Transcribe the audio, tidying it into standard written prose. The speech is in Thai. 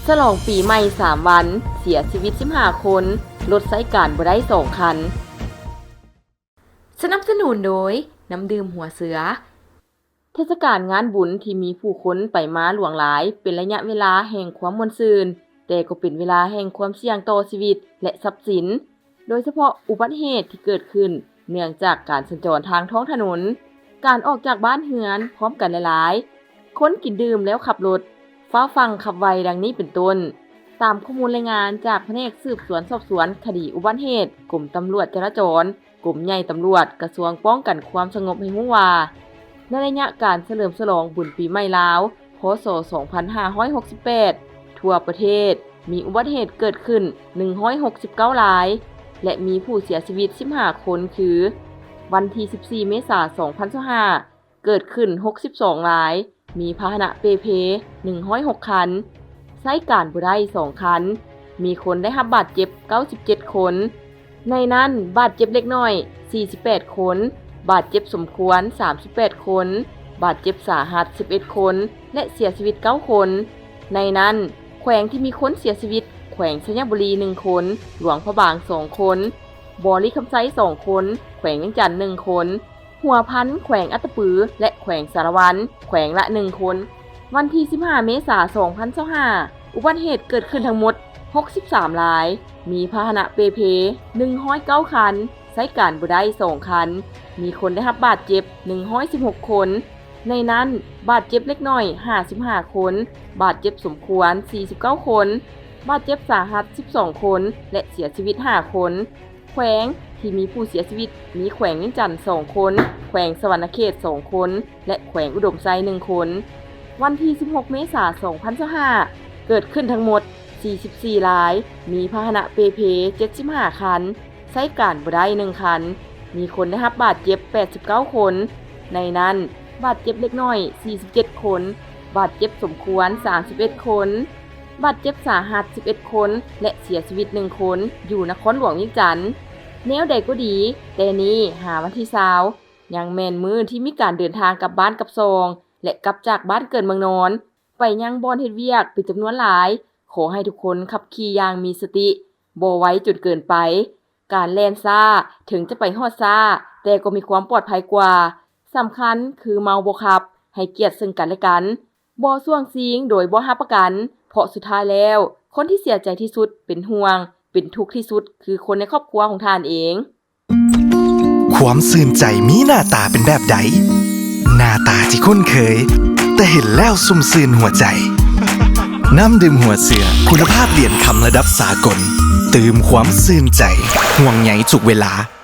ฉลองปีใหม่3วันเสียชีวิต15คนรถไซการบ่ได้2คันสนับสนุนโดยน้ำดื่มหัวเสือเทศกาลงานบุญที่มีผู้คนไปมาหลวงหลายเป็นระยะเวลาแห่งความม่วนซื่นแต่ก็เป็นเวลาแห่งความเสี่ยงต่อชีวิตและทรัพย์สินโดยเฉพาะอุบัติเหตุที่เกิดขึ้นเนื่องจากการสัญจรทางท้องถนนการออกจากบ้านเฮือนพร้อมกันหลายๆคนกินดื่มแล้วขับรถฟ้าฟังขับไวดังนี้เป็นต้นตามข้อมูลรายงานจากแผนกสืบสวนสอบสวนคดีอุบัติเหตุกรมตำรวจจราจรกรมใหญ่ตำรวจกระทรวงป้องกันความสงบให้รู้ว่าในระยะการเฉลิมฉลองบุญปีใหม่ลาวพ.ศ. 2568ทั่วประเทศมีอุบัติเหตุเกิดขึ้น169รายและมีผู้เสียชีวิต15คนคือวันที่14เมษายน2025เกิดขึ้น62รายมีพาหนะเปเพ106คันใช้การบ่ได้2คันมีคนได้รับบาดเจ็บ97คนในนั้นบาดเจ็บเล็กน้อย48คนบาดเจ็บสมควร38คนบาดเจ็บสาหัส11คนและเสียชีวิต9คนในนั้นแขวงที่มีคนเสียชีวิตแขวงสัญบุรี1คนหลวงพระบาง2คนบริคำไซ2คนแขวงเวียงจันทน์1คนหัวพันแขวงอัตตปือและแขวงสารวันแขวงละ1คนวันที่15เมษายน2025อุบัติเหตุเกิดขึ้นทั้งหมด63รายมีพาหนะเปเพ109คันใช้การบ่ได้2คันมีคนได้รับบาดเจ็บ116คนในนั้นบาดเจ็บเล็กน้อย55คนบาดเจ็บสมควร49คนบาดเจ็บสาหัส12คนและเสียชีวิต5คนแขวงที่มีผู้เสียชีวิตมีแขวงเวียงจันทน์2คนแขวงสวรรณเขต2คนและแขวงอุดมไซ1คนวันที่16เมษายน2025เกิดขึ้นทั้งหมด44รายมีพาหนะเปเพ75คันใช้การบ่ได้1คันมีคนได้รับบาดเจ็บ89คนในนั้นบาดเจ็บเล็กน้อย47คนบาดเจ็บสมควร31คนบาดเจ็บสาหัส11คนและเสียชีวิต1คนอยู่นครหลวงเวียงจันทน์แนวใดก็ดีแต่นี้หาวันที่20ยังแม่นมื้อที่มีการเดินทางกลับบ้านกับซองและกลับจากบ้านเกิดเมืองนอนไปยังบ่อนเฮ็ดเวียกเป็นจำนวนหลายขอให้ทุกคนขับขี่อย่างมีสติบ่ไว้จนเกินไปการแล่นซ่าถึงจะไปฮอดซ่าแต่ก็มีความปลอดภัยกว่าสำคัญคือเมาบ่ขับให้เกียรติซึ่งกันและกันบ่ส่วงซิงโดยบ่รับประกันเพราะสุดท้ายแล้วคนที่เสียใจที่สุดเป็นห่วงเป็นทุกข์ที่สุดคือคนในครอบครัวของท่านเองความซื่นใจมีหน้าตาเป็นแบบใดหน้าตาที่คุ้นเคยแต่เห็นแล้วซุ่มซื่นหัวใจน้ำดื่มหัวเสือคุณภาพเหรียญคำระดับสากลตื่มความซื่นใจห่วงใยทุกเวลา